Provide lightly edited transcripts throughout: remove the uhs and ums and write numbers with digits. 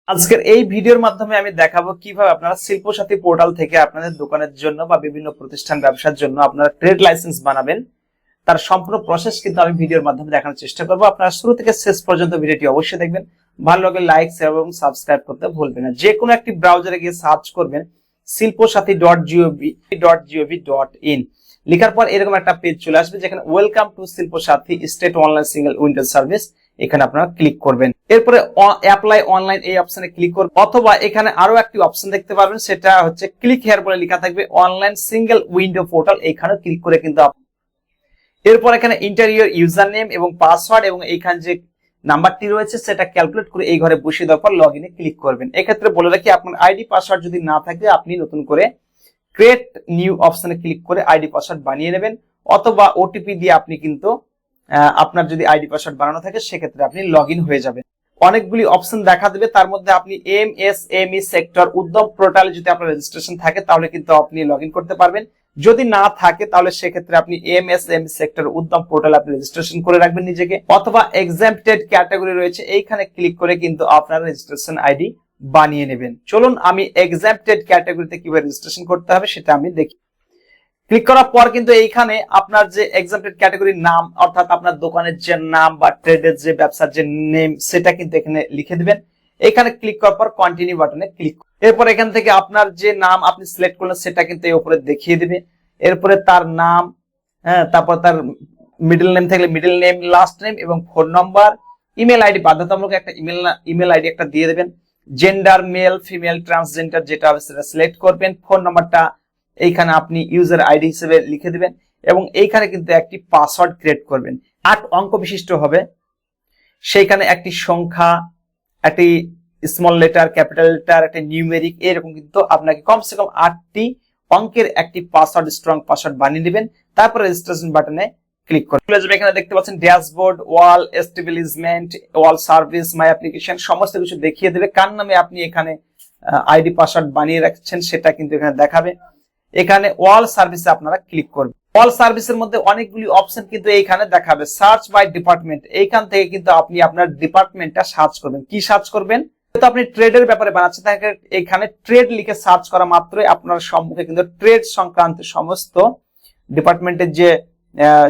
আজকের এই ভিডিওর মাধ্যমে আমি দেখাবো কিভাবে আপনারা শিল্পসাথী পোর্টাল থেকে আপনাদের দোকানের জন্য বা বিভিন্ন প্রতিষ্ঠান ব্যবসার জন্য আপনারা ট্রেড লাইসেন্স বানাবেন। তার সম্পূর্ণ প্রসেস কিন্তু আমি ভিডিওর মাধ্যমে দেখানোর চেষ্টা করবো। আপনারা শুরু থেকে শেষ পর্যন্ত ভিডিওটি অবশ্যই দেখবেন। ভালো লাগলে লাইক, শেয়ার এবং সাবস্ক্রাইব করতে ভুলবেন না। যে কোনো একটি ব্রাউজারে গিয়ে সার্চ করবেন শিল্পসাথী.gov.in, লেখার পর এরকম একটা পেজ চলে আসবে যেখানে welcome to Silpasathi state online single window service, এখানে আপনারা ক্লিক করবেন। এরপরে অ্যাপ্লাই অনলাইন এই অপশনে ক্লিক করবেন, অথবা এখানে আরো একটি অপশন দেখতে পারবেন, সেটা হচ্ছে ক্লিক হেয়ার বলে লেখা থাকবে অনলাইন সিঙ্গেল উইন্ডো পোর্টাল, এখানে ক্লিক করে কিন্তু এরপর এখানে ইন্টারিয়র ইউজার নেম এবং পাসওয়ার্ড এবং এইখানে যে নাম্বারটি রয়েছে সেটা ক্যালকুলেট করে এই ঘরে বসিয়ে দেওয়ার পর লগ ইনে ক্লিক করবেন। এক্ষেত্রে বলে রাখি, আপনার আইডি পাসওয়ার্ড যদি না থাকে আপনি নতুন করে ক্রিয়েট নিউ অপশনে ক্লিক করে আইডি পাসওয়ার্ড বানিয়ে নেবেন, অথবা ওটিপি দিয়ে আপনি কিন্তু আপনার যদি আইডি পাসওয়ার্ড বানানো থাকে সেক্ষেত্রে আপনি লগ ইন হয়ে যাবেন। অনেকগুলি অপশন দেখা দেবে, তার মধ্যে আপনি এমএসএমই সেক্টর উদ্যম পোর্টালে যদি আপনার রেজিস্ট্রেশন থাকে তাহলে কিন্তু আপনি লগ ইন করতে পারবেন। যদি না থাকে তাহলে সেক্ষেত্রে আপনি এমএসএমই সেক্টর উদ্যম পোর্টালে আপনি রেজিস্ট্রেশন করে রাখবেন নিজেকে, অথবা এক্সাম্পটেড ক্যাটাগরি রয়েছে এইখানে ক্লিক করে কিন্তু আপনার রেজিস্ট্রেশন আইডি বানিয়ে নেবেন। চলুন আমি এক্সাম্পটেড ক্যাটাগরিতে কিভাবে রেজিস্ট্রেশন করতে হবে সেটা আমি দেখি। ক্লিক করার পর কিন্তু এইখানে আপনার যে এক্সাম্পটেড ক্যাটাগরির নাম, অর্থাৎ আপনার দোকানের যে নাম বা ট্রেডের যে ব্যবসার যে নেম সেটা কিন্তু এখানে লিখে দিবেন। এখানে ক্লিক করার পর কন্টিনিউ বাটনে ক্লিক, এরপর এখান থেকে আপনার যে নাম আপনি সিলেক্ট করলেন সেটা কিন্তু এই উপরে দেখিয়ে দিবে। এরপরে তার নাম, তারপর তার মিডল নেম থাকলে মিডল নেম, লাস্ট নেম এবং ফোন নাম্বার, ইমেল আইডি বাধ্যতামূলক একটা ইমেল আইডি একটা দিয়ে দেবেন। জেন্ডার মেল, ফিমেল, ট্রান্সজেন্ডার যেটা হবে সেটা সিলেক্ট করবেন। ফোন নাম্বারটা এইখানে আপনি ইউজার আইডি হিসেবে লিখে দিবেন এবং এইখানে কিন্তু একটি পাসওয়ার্ড ক্রিয়েট করবেন। 8 অঙ্ক বিশিষ্ট হবে, সেইখানে একটি সংখ্যা, একটি স্মল লেটার, ক্যাপিটাল লেটার, একটা নিউমেরিক, এরকম কিন্তু আপনাকে কমসে কম 8টি অঙ্কের একটি পাসওয়ার্ড, স্ট্রং পাসওয়ার্ড বানিয়ে দিবেন। তারপর রেজিস্ট্রেশন বাটনে ক্লিক করুন। এখানে দেখতে পাচ্ছেন ড্যাশবোর্ড, ওয়াল এস্টাবলিশমেন্ট, ওয়াল সার্ভিস, মাই অ্যাপ্লিকেশন, সমস্ত কিছু দেখিয়ে দেবে। কার নামে আপনি এখানে আইডি পাসওয়ার্ড বানিয়ে রাখছেন সেটা কিন্তু এখানে দেখাবে। এখানে ওয়াল সার্ভিসে আপনারা ক্লিক করবেন। ওয়াল সার্ভিসের মধ্যে অনেকগুলি অপশন কিন্তু এইখানে দেখাবে। সার্চ বাই ডিপার্টমেন্ট, এইখান থেকে কিন্তু আপনি আপনার ডিপার্টমেন্টটা সার্চ করবেন। কি সার্চ করবেন? তো আপনি ট্রেডের ব্যাপারে বানাচ্ছেন, তাহলে এখানে ট্রেড লিখে সার্চ করা মাত্রই আপনার সম্মুখে কিন্তু ট্রেড সংক্রান্ত সমস্ত ডিপার্টমেন্টের যে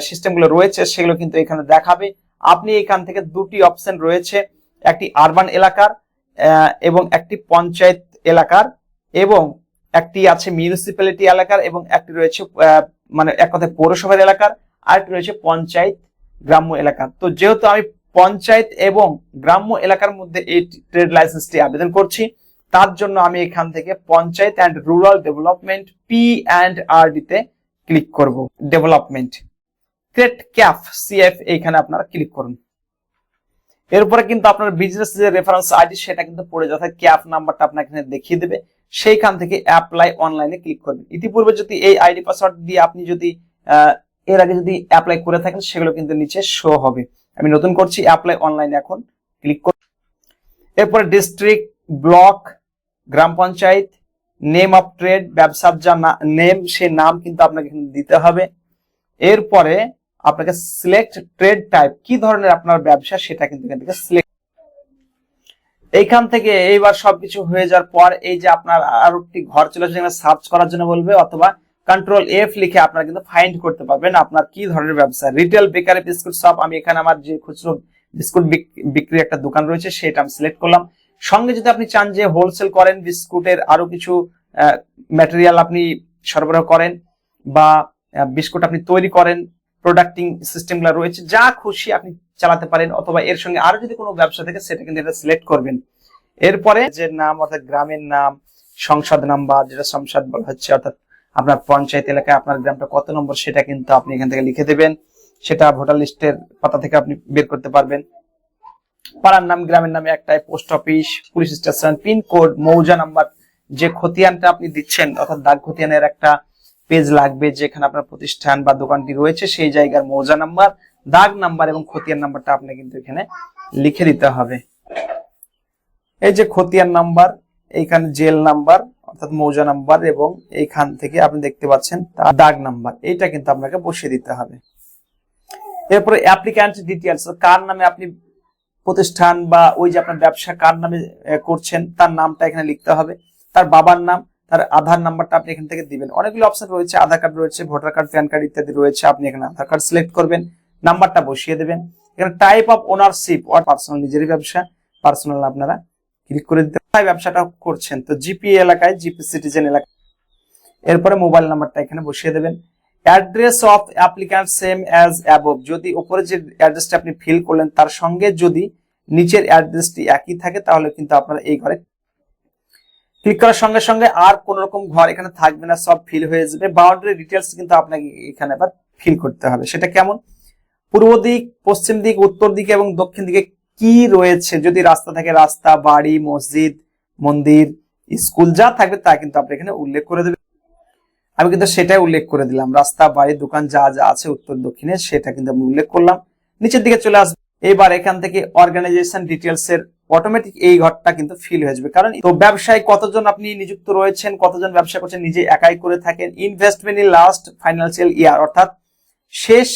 সিস্টেমগুলো রয়েছে সেগুলো কিন্তু এখানে দেখাবে। আপনি এখান থেকে দুটি অপশন রয়েছে, একটি আরবান এলাকার এবং একটি পঞ্চায়েত এলাকার, এবং একটি আছে মিউনিসিপ্যালিটি এলাকার, এবং একটি রয়েছে মানে এক কথায় পৌরসভার এলাকার, আর একটি রয়েছে পঞ্চায়েত গ্রাম্য এলাকার। তো যেহেতু আমি পঞ্চায়েত এবং গ্রাম্য এলাকার মধ্যে এই ট্রেড লাইসেন্সটি আবেদন করছি, তার জন্য আমি এখান থেকে panchayat and rural development P&RD তে ক্লিক করব। ডেভেলপমেন্ট ক্রিয়েট ক্যাফ CF এইখানে আপনারা ক্লিক করুন। এরপরে কিন্তু আপনার বিজনেস যে রেফারেন্স আইডি সেটা কিন্তু পড়ে যাবে, ক্যাফ নাম্বারটা আপনাকে এখানে দেখিয়ে দেবে। সেইখান থেকে অ্যাপ্লাই অনলাইনে ক্লিক করবেন। ইতিপূর্বে যদি এই আইডি পাসওয়ার্ড দিয়ে আপনি যদি এর আগে যদি অ্যাপ্লাই করে থাকেন সেগুলো কিন্তু নিচে শো হবে। আমি নতুন করছি, অ্যাপ্লাই অনলাইনে এখন ক্লিক করব। এরপরে district, block, gram panchayat, name of trade, ব্যবসার যা নেম সেই নাম কিন্তু আপনাকে দিতে হবে। এরপরে আপনাকে সিলেক্ট ট্রেড টাইপ, কি ধরনের আপনার ব্যবসা সেটা কিন্তু এখান থেকে সিলেক্ট। এইখান থেকে এইবার সবকিছু হয়ে যাওয়ার পর এই যে আপনার আরো একটি ঘর চলে আসবে, সার্চ করার জন্য বলবে, অথবা কন্ট্রোল F লিখে আপনারা কিন্তু ফাইন্ড করতে পারবেন আপনার কি ধরনের ব্যবসা। রিটেল, বেকারি, বিস্কুট শপ, আমি এখানে আমার যে খুচরো বিস্কুট বিক্রির একটা দোকান রয়েছে সেটা আমি সিলেক্ট করলাম। সঙ্গে যদি আপনি চান যে হোলসেল করেন, বিস্কুটের আরো কিছু ম্যাটেরিয়াল আপনি সরবরাহ করেন, বা বিস্কুট আপনি তৈরি করেন, প্রোডাক্টিং সিস্টেমগুলো রয়েছে, যা খুশি আপনি চালাতে পারেন, অথবা এর সঙ্গে আরো যদি কোনো ব্যবসা থাকে সেটা কিন্তু এটা সিলেক্ট করবেন। এরপরে যে নাম, অর্থাৎ গ্রামের নাম, সংসদ নাম্বার, যেটা সংসদ বলা হচ্ছে, অর্থাৎ আপনার পঞ্চায়েত এলাকায় আপনার গ্রামটা কত নম্বর সেটা কিন্তু আপনি এখান থেকে লিখে দেবেন। সেটা ভোটার লিস্টের পাতা থেকে আপনি বের করতে পারবেন। পাড়ার নাম, গ্রামের নামে একটাই, post office, police station, pin code, মৌজা নাম্বার, যে খতিয়ানটা আপনি দিচ্ছেন, অর্থাৎ দাগ খতিয়ানের একটা পেজ লাগবে যেখানে আপনার প্রতিষ্ঠান বা দোকানটি রয়েছে সেই জায়গার মৌজা নাম্বার, দাগ নাম্বার এবং খতিয়ান নাম্বারটা আপনি কিন্তু এখানে লিখে দিতে হবে। এই যে খতিয়ান নাম্বার, এইখানে জেল নাম্বার অর্থাৎ মৌজা নাম্বার, এবং এইখান থেকে আপনি দেখতে পাচ্ছেন দাগ নাম্বার, এইটা কিন্তু আপনাকে বসিয়ে দিতে হবে। এরপরে অ্যাপ্লিক্যান্ট ডিটেইলস, কার নামে আপনি প্রতিষ্ঠান বা ওই যে আপনার ব্যবসা কার নামে করছেন তার নামটা এখানে লিখতে হবে, তার বাবার নাম, তার আধার নাম্বারটা আপনি এখান থেকে দিবেন। অনেকগুলো অপশন রয়েছে, আধার কার্ড রয়েছে, ভোটার কার্ড, প্যান কার্ড ইত্যাদি রয়েছে। আপনি এখানে আধার কার্ড সিলেক্ট করবেন, নাম্বারটা বসিয়ে দেবেন। এখানে type of ownership or personal, নিজেরই ব্যবসা, পার্সোনাল আপনারা ক্লিক করে দিতে ব্যবসাটা করছেন তো জিপি এলাকায়, জিপি সিটিজেন এলাকায়। এরপরে মোবাইল নাম্বারটা এখানে বসিয়ে দেবেন। Address of applicant same as above, যদি উপরে যে অ্যাড্রেসটা আপনি ফিল করলেন তার সঙ্গে যদি নিচের অ্যাড্রেসটি একই থাকে তাহলে কিন্তু আপনারা এই ঘরে ক্লিক করার সঙ্গে সঙ্গে আর কোন রকম ঘর এখানে থাকবে না, সব ফিল হয়ে যাবে। বাউন্ডারি ডিটেলস কিন্তু আপনাকে এখানে আবার ফিল করতে হবে। সেটা কেমন? পূর্ব দিক, পশ্চিম দিক, উত্তর দিকে এবং দক্ষিণ দিকে কি রয়েছে, যদি রাস্তা থাকে রাস্তা, বাড়ি, মসজিদ, মন্দির, স্কুল যা থাকবে তা কিন্তু আপনি এখানে উল্লেখ করে দেবেন। আমি কিন্তু সেটাই উল্লেখ করে দিলাম, রাস্তা, বাড়ি, দোকান যা যা আছে উত্তর দক্ষিণে সেটা কিন্তু আমি উল্লেখ করলাম। নিচের দিকে চলে আসবে, এবার এখান থেকে অর্গানাইজেশন ডিটেলস এর অটোমেটিক এই ঘরটা কিন্তু ফিল হয়ে যাবে। কারণ তো ব্যবসায় কতজন আপনি নিযুক্ত রয়েছেন, কতজন ব্যবসা করছেন, নিজে একাই করে থাকেন। Investment in last financial year, অর্থাৎ শেষ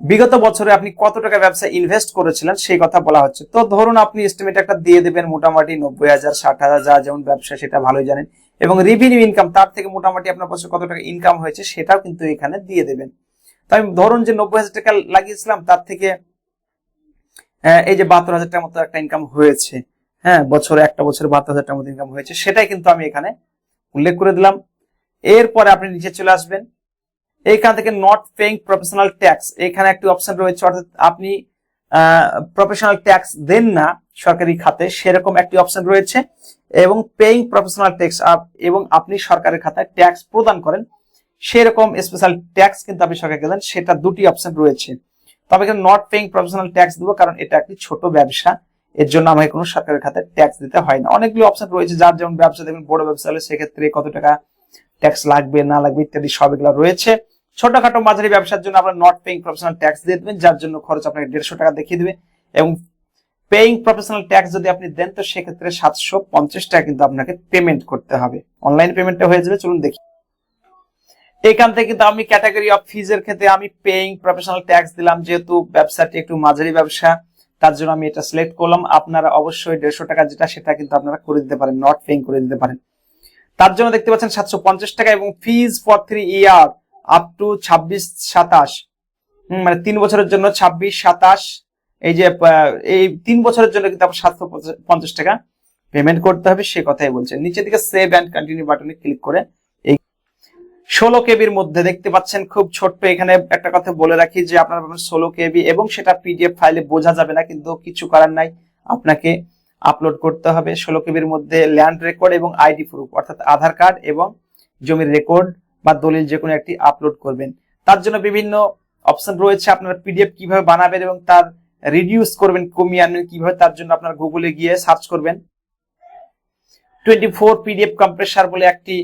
বিগত বছরে আপনি কত টাকা ব্যবসায় ইনভেস্ট করেছিলেন সেই কথা বলা হচ্ছে। তো ধরুন আপনি এস্টিমেট একটা দিয়ে দেবেন, মোটামুটি 90,000, 60,000, যা যেমন ব্যবসা সেটা ভালোই জানেন। এবং রেভিনিউ ইনকাম, তার থেকে মোটামুটি আপনার বছর কত টাকা ইনকাম হয়েছে সেটাও কিন্তু এখানে দিয়ে দেবেন। তো আমি ধরুন যে 90,000 টাকা লাগিয়েছিলাম, তার থেকে এই যে 72,000 টাকার মতো একটা ইনকাম হয়েছে। হ্যাঁ, বছরে একটা বছরে 72,000 টাকার মতো ইনকাম হয়েছে, সেটাই কিন্তু আমি এখানে উল্লেখ করে দিলাম। এরপরে আপনি নিচে চলে আসবেন, এইখান থেকে নট পেইং প্রফেশনাল ট্যাক্স, এখানে একটি অপশন রয়েছে, অর্থাৎ আপনি প্রফেশনাল ট্যাক্স দেন না সরকারি খাতে সেরকম একটি অপশন রয়েছে, এবং পেইং প্রফেশনাল ট্যাক্স, এবং আপনি সরকারের খাতায় ট্যাক্স প্রদান করেন সেরকম স্পেশাল ট্যাক্স কিন্তু আপনি সরকারকে দেন, সেটা দুটি অপশন রয়েছে। তবে এখানে নট পেইং প্রফেশনাল ট্যাক্স দেবো, কারণ এটা একটি ছোট ব্যবসা, এর জন্য আমাকে কোনো সরকারের খাতায় ট্যাক্স দিতে হয় না। অনেকগুলো অপশন রয়েছে, যার যেমন ব্যবসা, দেখবেন বড় ব্যবসা হলে সেক্ষেত্রে কত টাকা ট্যাক্স লাগবে না লাগবে ইত্যাদি সব এগুলো রয়েছে। ছোটখাটো মাঝারি ব্যবসার জন্য আপনার নট পেইং প্রফেশনাল ট্যাক্স দিয়ে দেবেন, যার জন্য খরচ আপনাকে 150 টাকা দেখিয়ে দেবে। এবং পেইং প্রফেশনাল ট্যাক্স যদি আপনি দেন তো সেক্ষেত্রে 750 টাকা কিন্তু আপনাকে পেমেন্ট করতে হবে। অনলাইন পেমেন্টটা হয়ে যাবে, চলুন দেখি। এখান থেকে কিন্তু আমি ক্যাটাগরি অফ ফিজ এর ক্ষেত্রে আমি পেইং প্রফেশনাল ট্যাক্স দিলাম, যেহেতু ব্যবসাটি একটু মাঝারি ব্যবসা তার জন্য আমি এটা সিলেক্ট করলাম। আপনারা অবশ্যই 150 টাকা যেটা সেটা কিন্তু আপনারা করে দিতে পারেন, নট পেইং করে দিতে পারেন। তার জন্য দেখতে পাচ্ছেন 750 টাকা, এবং fees for 3 year up to 26-27, মানে 3 বছরের জন্য 26-27, এই যে এই 3 বছরের জন্য কিন্তু আপনার 750 টাকা পেমেন্ট করতে হবে, সে কথাই বলছেন। নিচের দিকে সেভ এন্ড কন্টিনিউ বাটনে ক্লিক করে এই 16 কেবির মধ্যে দেখতে পাচ্ছেন খুব ছোট্ট। এখানে একটা কথা বলে রাখি যে আপনার 16 কেবি, এবং সেটা পিডিএফ ফাইলে বোঝা যাবে না, কিন্তু কিছু করার নাই, আপনাকে আপলোড করতে হবে। 16 কেবির মধ্যে ল্যান্ড রেকর্ড এবং আইডি প্রুফ, অর্থাৎ আধার কার্ড এবং জমির রেকর্ড বা দলিল যে কোনো একটি আপলোড করবেন। তার জন্য বিভিন্ন অপশন রয়েছে, আপনারা পিডিএফ কিভাবে বানাবেন এবং তার রিডিউস করবেন, কমিয়ে আনবেন কিভাবে, তার জন্য আপনারা গুগলে গিয়ে সার্চ করবেন 24 পিডিএফ কম্প্রেসার বলে একটি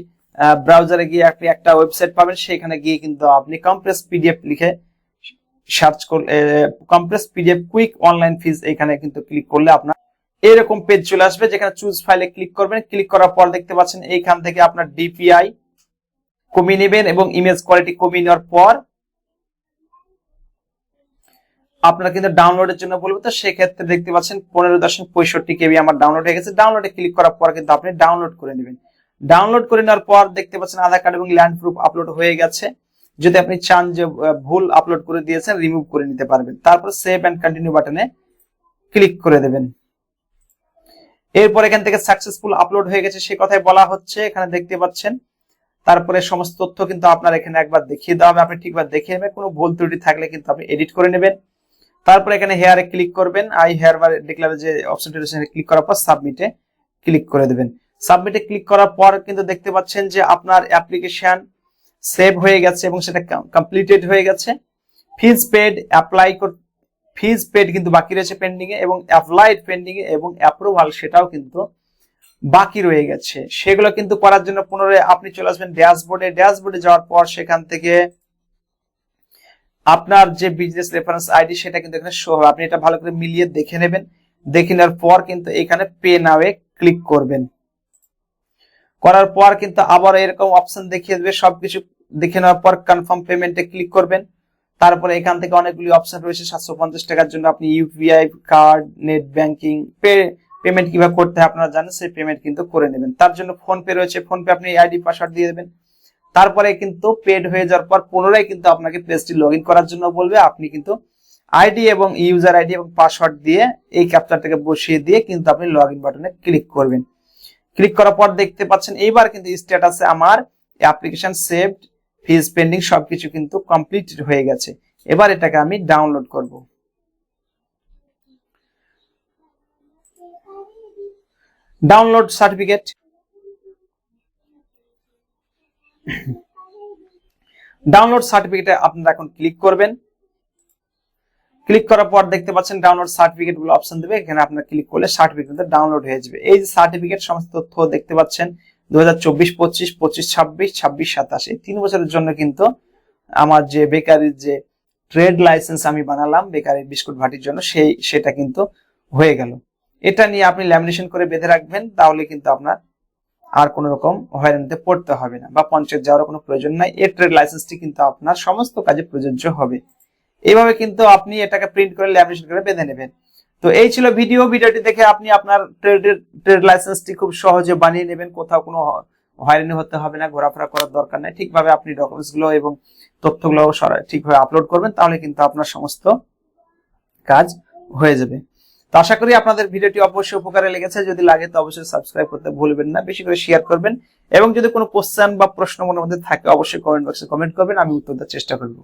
ব্রাউজারে গিয়ে আপনি একটা ওয়েবসাইট পাবেন, সেখানে গিয়ে কিন্তু আপনি কম্প্রেস পিডিএফ লিখে সার্চ করলে কম্প্রেস পিডিএফ কুইক অনলাইন ফিজ এখানে কিন্তু ক্লিক করলে আপনার এরকম পেজ চলে আসবে, যেখানে চুজ ফাইলে ক্লিক করবেন। ক্লিক করার পর দেখতে পাচ্ছেন এইখান থেকে আপনার ডিপিআই কমিয়ে নেবেন, এবং ইমেজ কোয়ালিটি কমিয়ে নেওয়ার পর আপনারা কিন্তু ডাউনলোডের জন্য বলবো, তো সেক্ষেত্রে দেখতে পাচ্ছেন 15.65 কেবি আমার ডাউনলোড হয়ে গেছে। ডাউনলোডে ক্লিক করার পর কিন্তু আপনি ডাউনলোড করে নেবেন। ডাউনলোড করে নেওয়ার পর দেখতে পাচ্ছেন আধার কার্ড এবং ল্যান্ড প্রুফ আপলোড হয়ে গেছে। যদি আপনি চান যে ভুল আপলোড করে দিয়েছেন, রিমুভ করে নিতে পারবেন। তারপর সেভ এন্ড কন্টিনিউ বাটনে ক্লিক করে দেবেন। এরপর এখান থেকে সাকসেসফুল আপলোড হয়ে গেছে সে কথাই বলা হচ্ছে, এখানে দেখতে পাচ্ছেন। তারপরে সমস্ত তথ্য কিন্তু আপনার এখানে একবার দেখিয়ে দেওয়া হবে, আপনি ঠিকভাবে দেখে নেবেন, কোনো ভুল ত্রুটি থাকলে কিন্তু আপনি এডিট করে নেবেন। তারপর এখানে হেয়ারে ক্লিক করবেন, আই হেয়ার বার ডিক্লেয়ার যে অপশনটি রয়েছে ক্লিক করার পর সাবমিটে ক্লিক করে দেবেন। সাবমিটে ক্লিক করার পর কিন্তু দেখতে পাচ্ছেন যে আপনার অ্যাপ্লিকেশন সেভ হয়ে গেছে এবং সেটা কমপ্লিটেড হয়ে গেছে। ফিজ পেড ফিজ পেড কিন্তু বাকি রয়েছে পেন্ডিং এ, এবং অ্যাপ্লাইড পেন্ডিং এ, এবং অ্যাপ্রুভাল সেটাও কিন্তু বাকি রয়ে গেছে। সেগুলো কিন্তু করার জন্য পুনরায় আপনি চলে আসবেন ড্যাশবোর্ডে। ড্যাশবোর্ডে যাওয়ার পর সেখান থেকে আপনার যে বিজনেস রেফারেন্স আইডি সেটা কিন্তু এখানে শো হবে। আপনি এটা ভালো করে মিলিয়ে দেখে নেবেন। দেখে নেওয়ার পর কিন্তু এখানে পে নাও এ ক্লিক করবেন। করার পর কিন্তু আবার এরকম অপশন দেখিয়ে দেবে। সবকিছু দেখে নেওয়ার পর কনফার্ম পেমেন্টে ক্লিক করবেন। তারপরে এখান থেকে অনেকগুলি অপশন রয়েছে। 750 টাকার জন্য আপনি UPI, card, net banking, payment কিভাবে করতে হয় আপনারা জানেন, সেই পেমেন্ট কিন্তু করে নেবেন। তার জন্য ফোন পে রয়েছে, ফোন পে আপনি আইডি পাসওয়ার্ড দিয়ে দেবেন। তারপরে কিন্তু পেড হয়ে যাওয়ার পর পুনরায় কিন্তু আপনাকে পেজটি লগ ইন করার জন্য বলবে। আপনি কিন্তু আইডি এবং ইউজার আইডি এবং পাসওয়ার্ড দিয়ে এই ক্যাপচারটাকে বসিয়ে দিয়ে কিন্তু আপনি লগ ইন বাটনে ক্লিক করবেন। ক্লিক করার পর দেখতে পাচ্ছেন এইবার কিন্তু স্ট্যাটাসে আমার অ্যাপ্লিকেশন সেভড, ফিজ পেন্ডিং সবকিছু কিন্তু কমপ্লিটেড হয়ে গেছে। এবার এটাকে আমি ডাউনলোড করব। ডাউনলোড সার্টিফিকেট, ডাউনলোড সার্টিফিকেটে আপনারা এখন ক্লিক করবেন। ক্লিক করার পর দেখতে পাচ্ছেন ডাউনলোড সার্টিফিকেট গুলো অপশন দেবে, এখানে আপনারা ক্লিক করলে সার্টিফিকেট ডাউনলোড হয়ে যাবে। এই যে সার্টিফিকেট সমস্ত তথ্য দেখতে পাচ্ছেন 2024, 25, 26, 26, 26, 27 এই 3 বছরের জন্য কিন্তু আমার যে বেকারির যে ট্রেড লাইসেন্স আমি বানালাম বেকারি বিস্কুট ভাটির জন্য সেটা কিন্তু হয়ে গেল। এটা নিয়ে আপনি ল্যামিনেশন করে বেঁধে রাখবেন, তাহলে কিন্তু আপনার আর কোন রকম হয়রানিতে পড়তে হবে না বা পঞ্চায়েত যাওয়ার কোনো প্রয়োজন নাই। এই ট্রেড লাইসেন্সটি কিন্তু আপনার সমস্ত কাজে প্রযোজ্য হবে। এইভাবে কিন্তু আপনি এটাকে প্রিন্ট করে ল্যামিনেশন করে বেঁধে নেবেন। তো এই ছিল ভিডিওটি দেখে আপনি আপনার ট্রেড লাইসেন্সটি খুব সহজে বানিয়ে নেবেন। কোথাও কোনো হয়রানি হতে হবে না, ঘোরাফেরা করার দরকার নেই। ঠিকভাবে আপনি ডকুমেন্টস গুলো এবং তথ্যগুলো ঠিকভাবে আপলোড করবেন, তাহলে কিন্তু আপনার সমস্ত কাজ হয়ে যাবে। তো আশা করি আপনাদের ভিডিওটি অবশ্যই উপকারে লেগেছে। যদি লাগে তো অবশ্যই সাবস্ক্রাইব করতে ভুলবেন না, বেশি করে শেয়ার করবেন এবং যদি কোনো কোশ্চেন বা প্রশ্ন মনের মধ্যে থাকে অবশ্যই কমেন্ট বক্সে কমেন্ট করবেন, আমি উত্তর দেওয়ার চেষ্টা করব।